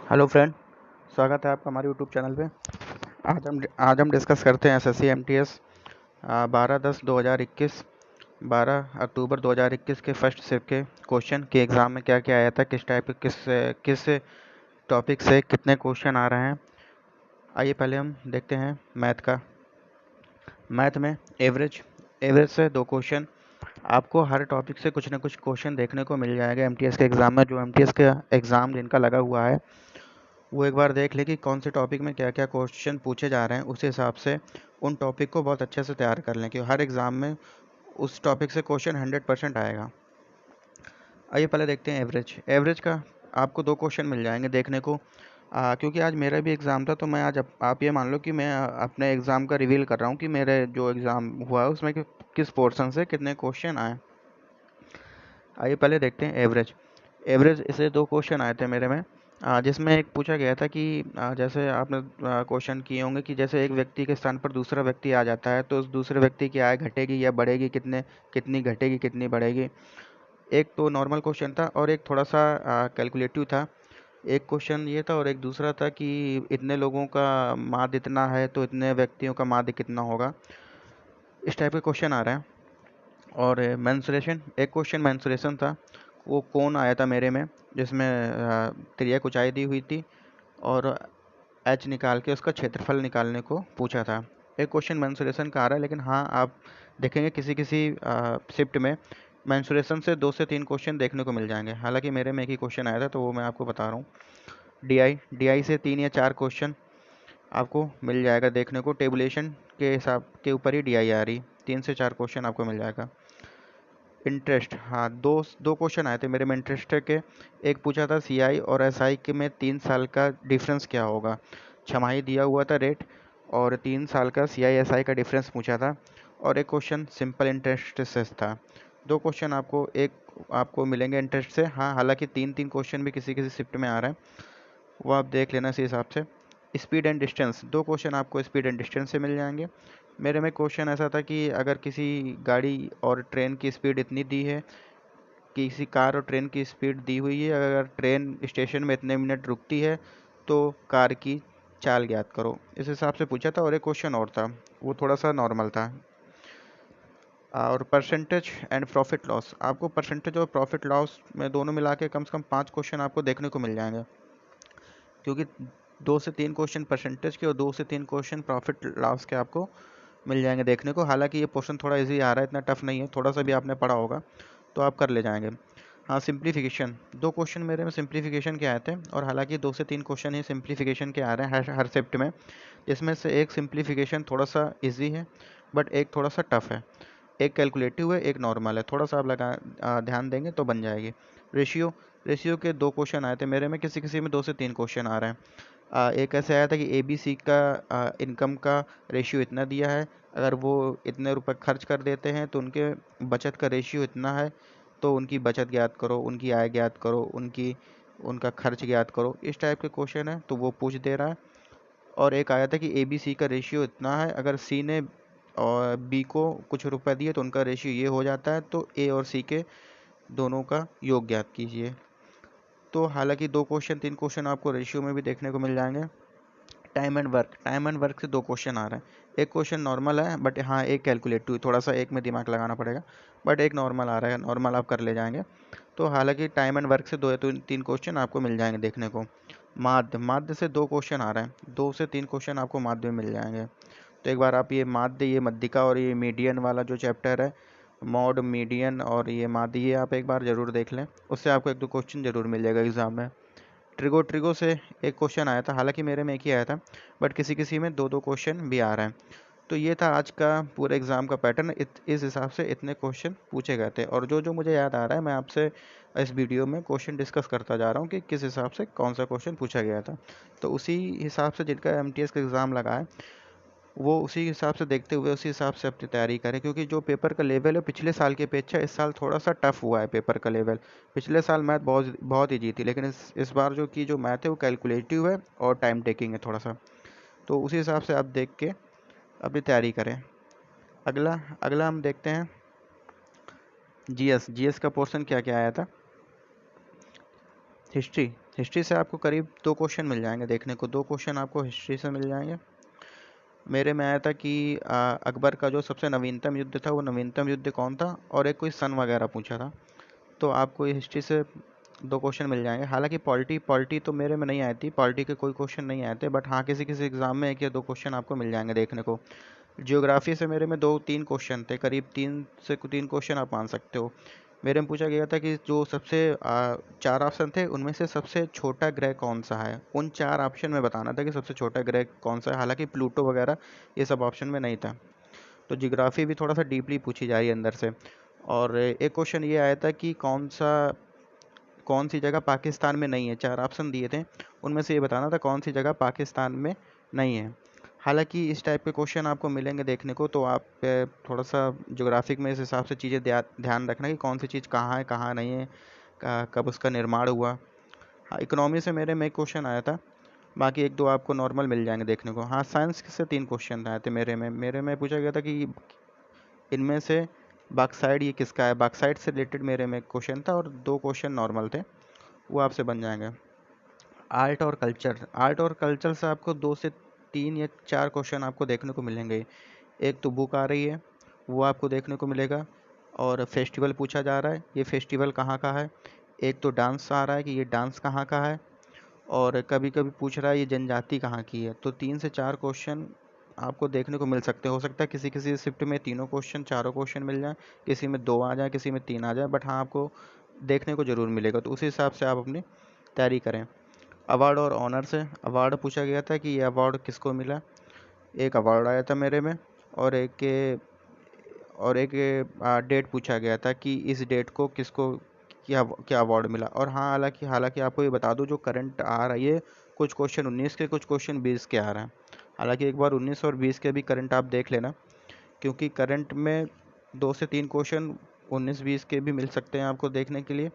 Hello friend, स्वागत है आपका हमारे यूट्यूब चैनल पे। आज हम डिस्कस करते हैं एसएससी एमटीएस 12/10/2021 12 अक्टूबर 2021 के फर्स्ट शिफ्ट के क्वेश्चन के एग्ज़ाम में क्या क्या आया था, किस टाइप के किस टॉपिक से कितने क्वेश्चन आ रहे हैं। आइए पहले हम देखते हैं मैथ का। मैथ में एवरेज से 2 क्वेश्चन। आपको हर टॉपिक से कुछ ना कुछ क्वेश्चन देखने को मिल जाएगा एमटीएस के एग्ज़ाम में। जो एमटीएस का एग्ज़ाम जिनका लगा हुआ है वो एक बार देख ले कि कौन से टॉपिक में क्या क्या क्वेश्चन पूछे जा रहे हैं, उस हिसाब से उन टॉपिक को बहुत अच्छे से तैयार कर लें, क्योंकि हर एग्ज़ाम में उस टॉपिक से क्वेश्चन 100% आएगा। आइए पहले देखते हैं एवरेज का। आपको 2 क्वेश्चन मिल जाएंगे देखने को। क्योंकि आज मेरा भी एग्ज़ाम था, तो मैं आज आप ये मान लो कि मैं अपने एग्ज़ाम का रिवील कर रहा हूँ कि मेरे जो एग्ज़ाम हुआ है उसमें किस पोर्शन से कितने क्वेश्चन आए। आइए पहले देखते हैं एवरेज से 2 क्वेश्चन आए थे मेरे में। जिसमें एक पूछा गया था कि जैसे आपने क्वेश्चन किए होंगे कि जैसे एक व्यक्ति के स्थान पर दूसरा व्यक्ति आ जाता है, तो उस दूसरे व्यक्ति की आय घटेगी या बढ़ेगी, कितनी घटेगी कितनी बढ़ेगी। एक तो नॉर्मल क्वेश्चन था और एक थोड़ा सा कैलकुलेटिव था। एक क्वेश्चन ये था और एक दूसरा था कि इतने लोगों का माध्य इतना है तो इतने व्यक्तियों का माध्य कितना होगा। इस टाइप के क्वेश्चन आ रहे हैं। और मेंसुरेशन, एक क्वेश्चन मेंसुरेशन था। वो कौन आया था मेरे में, जिसमें तिर्यक ऊंचाई दी हुई थी और एच निकाल के उसका क्षेत्रफल निकालने को पूछा था। एक क्वेश्चन मेंसुरेशन का आ रहा है, लेकिन हाँ आप देखेंगे किसी किसी शिफ्ट में मेंसुरेशन से 2 से 3 क्वेश्चन देखने को मिल जाएंगे। हालांकि मेरे में एक ही क्वेश्चन आया था, तो वो मैं आपको बता रहा हूँ। डीआई से 3 या 4 क्वेश्चन आपको मिल जाएगा देखने को। टेबुलेशन के हिसाब के ऊपर ही डीआई आ रही, 3 से 4 क्वेश्चन आपको मिल जाएगा। इंटरेस्ट, हाँ, दो क्वेश्चन आए थे मेरे में इंटरेस्ट के। एक पूछा था सीआई और एसआई के में 3 साल का डिफरेंस क्या होगा। छमाही दिया हुआ था रेट, और 3 साल का सीआई एसआई का डिफरेंस पूछा था। और एक क्वेश्चन सिंपल इंटरेस्ट से था। 2 क्वेश्चन आपको मिलेंगे इंटरेस्ट से। हाँ, हालांकि 3-3 क्वेश्चन भी किसी किसी शिफ्ट में आ रहे हैं, वो आप देख लेना इसी हिसाब से। स्पीड एंड डिस्टेंस, 2 क्वेश्चन आपको स्पीड एंड डिस्टेंस से मिल जाएंगे। मेरे में क्वेश्चन ऐसा था कि अगर किसी गाड़ी और ट्रेन की स्पीड इतनी दी है, किसी कार और ट्रेन की स्पीड दी हुई है, अगर ट्रेन स्टेशन में इतने मिनट रुकती है तो कार की चाल ज्ञात करो। इस हिसाब से पूछा था। और एक क्वेश्चन और था, वो थोड़ा सा नॉर्मल था। और परसेंटेज एंड प्रॉफिट लॉस, आपको परसेंटेज और प्रॉफिट लॉस में दोनों मिला के कम से कम 5 क्वेश्चन आपको देखने को मिल जाएंगे, क्योंकि 2 से 3 क्वेश्चन परसेंटेज के और 2 से 3 क्वेश्चन प्रॉफिट लॉस के आपको मिल जाएंगे देखने को। हालांकि ये क्वेश्चन थोड़ा इजी आ रहा है, इतना टफ नहीं है, थोड़ा सा भी आपने पढ़ा होगा तो आप कर ले जाएंगे। हाँ, सिंप्लीफिकेशन, 2 क्वेश्चन मेरे में सिंप्लीफिकेशन के आए थे, और हालांकि 2 से 3 क्वेश्चन ही सिंप्लीफिकेशन के आ रहे हैं हर शिफ्ट में। इसमें से एक सिंप्लीफिकेशन थोड़ा सा इजी है, बट एक थोड़ा सा टफ है। एक कैलकुलेटिव है, एक नॉर्मल है। थोड़ा सा आप ध्यान देंगे तो बन जाएगी। रेशियो रेशियो के 2 क्वेश्चन आए थे मेरे में, किसी किसी में 2 से 3 क्वेश्चन आ रहे हैं। एक ऐसे आया था कि ABC का इनकम का रेशियो इतना दिया है, अगर वो इतने रुपए खर्च कर देते हैं तो उनके बचत का रेशियो इतना है, तो उनकी बचत ज्ञात करो, उनकी आय ज्ञात करो, उनका खर्च ज्ञात करो। इस टाइप के क्वेश्चन है, तो वो पूछ दे रहा है। और एक आया था कि ABC का रेशियो इतना है, अगर C ने और B को कुछ रुपए दिए तो उनका रेशियो ये हो जाता है, तो A और C के दोनों का योग ज्ञात कीजिए। तो हालांकि 2 क्वेश्चन 3 क्वेश्चन आपको रेशियो में भी देखने को मिल जाएंगे। टाइम एंड वर्क से 2 क्वेश्चन आ रहे हैं। एक क्वेश्चन नॉर्मल है, बट हाँ एक कैलकुलेटिव, थोड़ा सा एक में दिमाग लगाना पड़ेगा, बट एक नॉर्मल आ रहा है, नॉर्मल आप कर ले जाएंगे। तो हालांकि टाइम एंड वर्क से 2 या 3 क्वेश्चन आपको मिल जाएंगे देखने को। माध्य से 2 क्वेश्चन आ रहे हैं, 2 से 3 क्वेश्चन आपको माध्य में मिल जाएंगे। तो एक बार आप ये माध्य, ये मध्यिका और ये मीडियन वाला जो चैप्टर है, मॉड मीडियन और ये माध्य, ये आप एक बार ज़रूर देख लें, उससे आपको 1-2 क्वेश्चन ज़रूर मिल जाएगा एग्जाम में। ट्रिगो से एक क्वेश्चन आया था, हालांकि मेरे में एक ही आया था, बट किसी किसी में 2-2 क्वेश्चन भी आ रहे हैं। तो ये था आज का पूरे एग्ज़ाम का पैटर्न। इस हिसाब से इतने क्वेश्चन पूछे गए थे, और जो जो मुझे याद आ रहा है मैं आपसे इस वीडियो में क्वेश्चन डिस्कस करता जा रहा हूँ कि किस हिसाब से कौन सा क्वेश्चन पूछा गया था। तो उसी हिसाब से जिनका एमटीएस का एग्ज़ाम लगा है, वो उसी हिसाब से देखते हुए उसी हिसाब से अपनी तैयारी करें, क्योंकि जो पेपर का लेवल है पिछले साल की अपेक्षा इस साल थोड़ा सा टफ हुआ है पेपर का लेवल। पिछले साल मैथ बहुत बहुत ईजी थी, लेकिन इस बार जो मैथ है वो कैलकुलेटिव है और टाइम टेकिंग है थोड़ा सा। तो उसी हिसाब से आप देख के अपनी तैयारी करें। अगला अगला हम देखते हैं जीएस का पोर्शन क्या क्या आया था। हिस्ट्री हिस्ट्री से आपको करीब 2 क्वेश्चन मिल जाएंगे देखने को, 2 क्वेश्चन आपको हिस्ट्री से मिल जाएंगे। मेरे में आया था कि अकबर का जो सबसे नवीनतम युद्ध था वो नवीनतम युद्ध कौन था, और एक कोई सन वगैरह पूछा था। तो आपको ये हिस्ट्री से 2 क्वेश्चन मिल जाएंगे। हालांकि पॉलिटी पॉलिटी तो मेरे में नहीं आई थी, पॉलिटी के कोई क्वेश्चन नहीं आए थे, बट हाँ किसी किसी एग्जाम में 1 या 2 क्वेश्चन आपको मिल जाएंगे देखने को। जियोग्राफी से मेरे में 2-3 क्वेश्चन थे, करीब 3 क्वेश्चन आप मान सकते हो। मेरे में पूछा गया था कि जो सबसे 4 ऑप्शन थे उनमें से सबसे छोटा ग्रह कौन सा है, उन 4 ऑप्शन में बताना था कि सबसे छोटा ग्रह कौन सा है। हालांकि प्लूटो वगैरह ये सब ऑप्शन में नहीं था। तो जियोग्राफी भी थोड़ा सा डीपली पूछी जा रही है अंदर से। और एक क्वेश्चन ये आया था कि कौन सी जगह पाकिस्तान में नहीं है, 4 ऑप्शन दिए थे, उनमें से ये बताना था कौन सी जगह पाकिस्तान में नहीं है। हालांकि इस टाइप के क्वेश्चन आपको मिलेंगे देखने को, तो आप थोड़ा सा ज्योग्राफिक में इस हिसाब से चीज़ें ध्यान रखना कि कौन सी चीज़ कहाँ है कहाँ नहीं है, कब उसका निर्माण हुआ। हाँ, इकोनॉमी से मेरे में एक क्वेश्चन आया था, बाकी 1-2 आपको नॉर्मल मिल जाएंगे देखने को। हाँ, साइंस से 3 क्वेश्चन आए थे मेरे में पूछा गया था कि इनमें से बॉक्साइड ये किसका है, बॉक्साइड से रिलेटेड मेरे में क्वेश्चन था, और 2 क्वेश्चन नॉर्मल थे, वो आपसे बन जाएंगे। आर्ट और कल्चर से आपको 2 से 3 या 4 क्वेश्चन आपको देखने को मिलेंगे। एक तो बुक आ रही है, वो आपको देखने को मिलेगा, और फेस्टिवल पूछा जा रहा है, ये फेस्टिवल कहाँ का है। एक तो डांस आ रहा है कि ये डांस कहाँ का है, और कभी कभी पूछ रहा है ये जनजाति कहाँ की है। तो 3 से 4 क्वेश्चन आपको देखने को मिल सकते हैं। हो सकता है किसी किसी शिफ्ट में तीनों क्वेश्चन चारों क्वेश्चन मिल जाए, किसी में 2 आ जाए, किसी में 3 आ जाए, बट हाँ आपको देखने को ज़रूर मिलेगा। तो उसी हिसाब से आप अपनी तैयारी करें। अवार्ड और ऑनर से अवार्ड पूछा गया था कि ये अवार्ड किसको मिला। एक अवार्ड आया था मेरे में, और एक डेट पूछा गया था कि इस डेट को किसको क्या क्या अवार्ड मिला। और हाँ, हालांकि हालांकि आपको ये बता दूं, जो करंट आ रहा है ये कुछ क्वेश्चन 19 के, कुछ क्वेश्चन 20 के आ रहे हैं। हालांकि एक बार 19 और 20 के भी करंट आप देख लेना, क्योंकि करंट में 2 से 3 क्वेश्चन 19-20 के भी मिल सकते हैं आपको देखने के लिए।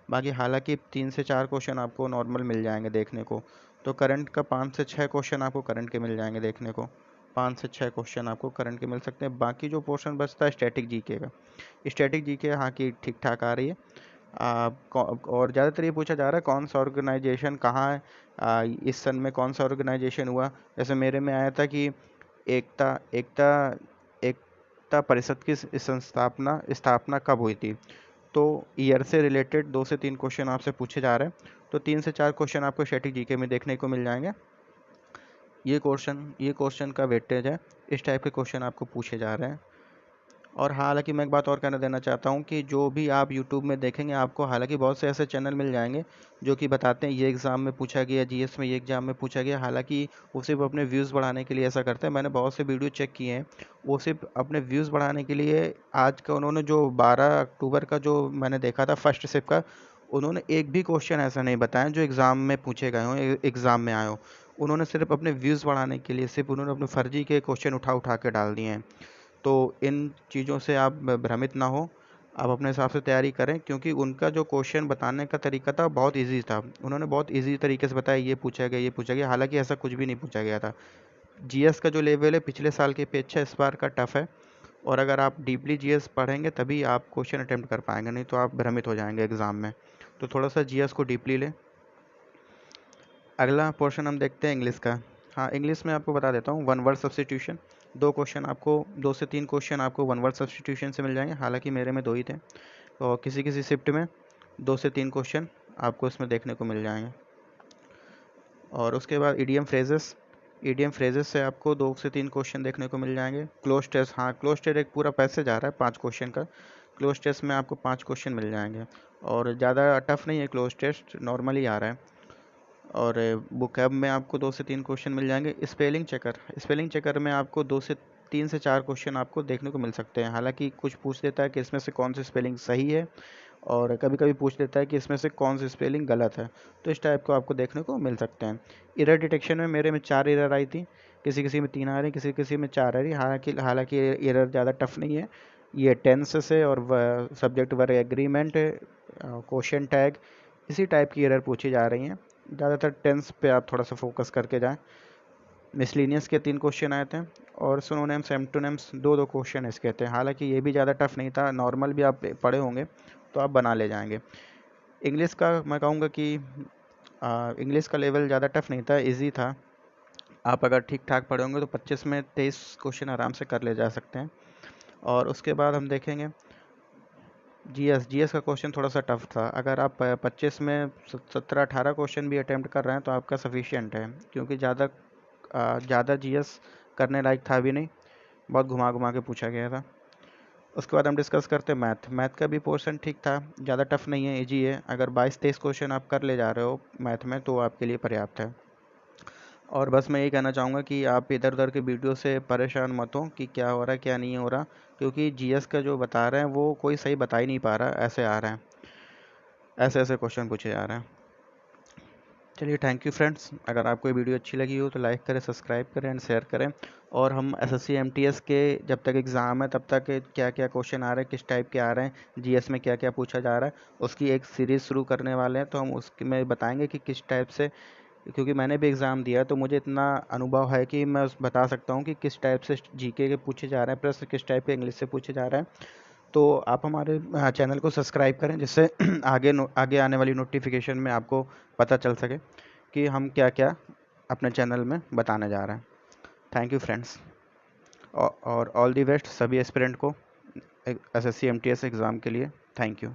बाकी हालांकि 3 से 4 क्वेश्चन आपको नॉर्मल मिल जाएंगे देखने को। तो करंट का 5 से 6 क्वेश्चन आपको करंट के मिल जाएंगे देखने को, 5 से 6 क्वेश्चन आपको करंट के मिल सकते हैं। बाकी जो पोर्शन बचता है स्टैटिक जीके का, स्टैटिक जीके हाँ की ठीक ठाक आ रही है। और ज़्यादातर ये पूछा जा रहा है कौन सा ऑर्गेनाइजेशन कहाँ है, इस सन में कौन सा ऑर्गेनाइजेशन हुआ। जैसे मेरे में आया था कि एकता एकता एकता परिषद की संस्थापना स्थापना कब हुई थी। तो ईयर से रिलेटेड 2 से 3 क्वेश्चन आपसे पूछे जा रहे हैं। तो 3 से 4 क्वेश्चन आपको स्टैटिक जीके में देखने को मिल जाएंगे। ये क्वेश्चन का वेटेज है, इस टाइप के क्वेश्चन आपको पूछे जा रहे हैं। और हालांकि मैं एक बात और कहना देना चाहता हूँ कि जो भी आप यूट्यूब में देखेंगे आपको हालांकि बहुत से ऐसे चैनल मिल जाएंगे जो कि बताते हैं ये एग्ज़ाम में पूछा गया, जीएस में ये एग्ज़ाम में पूछा गया। हालांकि वो सिर्फ अपने व्यूज़ बढ़ाने के लिए ऐसा करते हैं। मैंने बहुत से वीडियो चेक किए हैं, वो सिर्फ अपने व्यूज़ बढ़ाने के लिए आज का उन्होंने जो 12 अक्टूबर का जो मैंने देखा था फर्स्ट शिफ्ट का, उन्होंने एक भी क्वेश्चन ऐसा नहीं बताया जो एग्ज़ाम में पूछे गए हों, एग्ज़ाम में आए हो। उन्होंने सिर्फ अपने व्यूज़ बढ़ाने के लिए सिर्फ उन्होंने अपने फर्जी के क्वेश्चन उठा उठा के डाल दिए हैं। तो इन चीज़ों से आप भ्रमित ना हो, आप अपने हिसाब से तैयारी करें, क्योंकि उनका जो क्वेश्चन बताने का तरीका था बहुत इजी था। उन्होंने बहुत इजी तरीके से बताया ये पूछा गया ये पूछा गया, हालांकि ऐसा कुछ भी नहीं पूछा गया था। जीएस का जो लेवल है पिछले साल की अपेक्षा इस बार का टफ है, और अगर आप डीपली जीएस पढ़ेंगे तभी आप क्वेश्चन अटेम्प्ट कर पाएंगे, नहीं तो आप भ्रमित हो जाएंगे एग्ज़ाम में। तो थोड़ा सा जीएस को डीपली लें। अगला पोर्शन हम देखते हैं इंग्लिश का। हाँ, इंग्लिश में आपको बता देता हूँ, वन वर्ड सब्स्टिट्यूशन 2 क्वेश्चन आपको 2 से 3 क्वेश्चन आपको वन वर्ड सब्स्टिट्यूशन से मिल जाएंगे। हालांकि मेरे में 2 ही थे, तो किसी किसी शिफ्ट में 2 से 3 क्वेश्चन आपको इसमें देखने को मिल जाएंगे। और उसके बाद ईडीएम फ्रेजेस से आपको 2 से 3 क्वेश्चन देखने को मिल जाएंगे। क्लोज टेस्ट, हाँ क्लोज टेस्ट एक पूरा पैसेज आ रहा है 5 क्वेश्चन का, क्लोज टेस्ट में आपको 5 क्वेश्चन मिल जाएंगे, और ज़्यादा टफ नहीं है, क्लोज टेस्ट नॉर्मली आ रहा है। और बुकैब में आपको 2 से 3 क्वेश्चन मिल जाएंगे। स्पेलिंग चेकर में आपको 2 से 3 से 4 क्वेश्चन आपको देखने को मिल सकते हैं। हालांकि कुछ पूछ देता है कि इसमें से कौन सी स्पेलिंग सही है, और कभी कभी पूछ देता है कि इसमें से कौन सी स्पेलिंग गलत है। तो इस टाइप को आपको देखने को मिल सकते हैं। एरर डिटेक्शन में मेरे में 4 एरर आई थी, किसी किसी में 3 आ रही, किसी किसी में 4 आ रही। हालांकि एरर ज़्यादा टफ नहीं है, ये टेंस से और subject verb agreement, question tag, इसी टाइप की एरर पूछी जा रही हैं। ज़्यादातर टेंस पे आप थोड़ा सा फोकस करके जाएं। मिसलिनियस के 3 क्वेश्चन आए थे, और सिनोनिम्स एंटोनिम्स 2 क्वेश्चन इसके थे। हालांकि ये भी ज़्यादा टफ नहीं था, नॉर्मल भी आप पढ़े होंगे तो आप बना ले जाएंगे। इंग्लिश का मैं कहूँगा कि इंग्लिश का लेवल ज़्यादा टफ नहीं था, इजी था। आप अगर ठीक ठाक पढ़े होंगे तो 25 में 23 क्वेश्चन आराम से कर ले जा सकते हैं। और उसके बाद हम देखेंगे जीएस का क्वेश्चन थोड़ा सा टफ था। अगर आप 25 में 17-18 क्वेश्चन भी अटैम्प्ट कर रहे हैं तो आपका सफिशिएंट है, क्योंकि ज़्यादा जीएस करने लायक था भी नहीं, बहुत घुमा घुमा के पूछा गया था। उसके बाद हम डिस्कस करते हैं मैथ का भी पोर्शन ठीक था, ज़्यादा टफ नहीं है, इजी है। अगर 22-23 क्वेश्चन आप कर ले जा रहे हो मैथ में तो आपके लिए पर्याप्त है। और बस मैं यही कहना चाहूँगा कि आप इधर उधर के वीडियो से परेशान मत हो कि क्या हो रहा है क्या नहीं हो रहा, क्योंकि जीएस का जो बता रहे हैं वो कोई सही बता ही नहीं पा रहा, ऐसे आ रहे हैं, ऐसे क्वेश्चन पूछे जा रहे हैं। चलिए, थैंक यू फ्रेंड्स। अगर आपको ये वीडियो अच्छी लगी हो तो लाइक करें, सब्सक्राइब करें एंड शेयर करें। और हम एसएससी एमटीएस के जब तक एग्ज़ाम है तब तक क्या क्या क्वेश्चन आ रहे हैं, किस टाइप के आ रहे हैं, जीएस में क्या क्या पूछा जा रहा है, उसकी एक सीरीज़ शुरू करने वाले हैं। तो हम उसमें बताएंगे कि किस टाइप से, क्योंकि मैंने भी एग्ज़ाम दिया है तो मुझे इतना अनुभव है कि मैं बता सकता हूँ कि किस टाइप से जीके के पूछे जा रहे हैं, प्लस किस टाइप के इंग्लिश से पूछे जा रहे हैं। तो आप हमारे चैनल को सब्सक्राइब करें, जिससे आगे आने वाली नोटिफिकेशन में आपको पता चल सके कि हम क्या क्या अपने चैनल में बताने जा रहे हैं। थैंक यू फ्रेंड्स, और ऑल दी बेस्ट सभी एस्पिरेंट को एसएससी एमटीएस एग्ज़ाम के लिए। Thank you.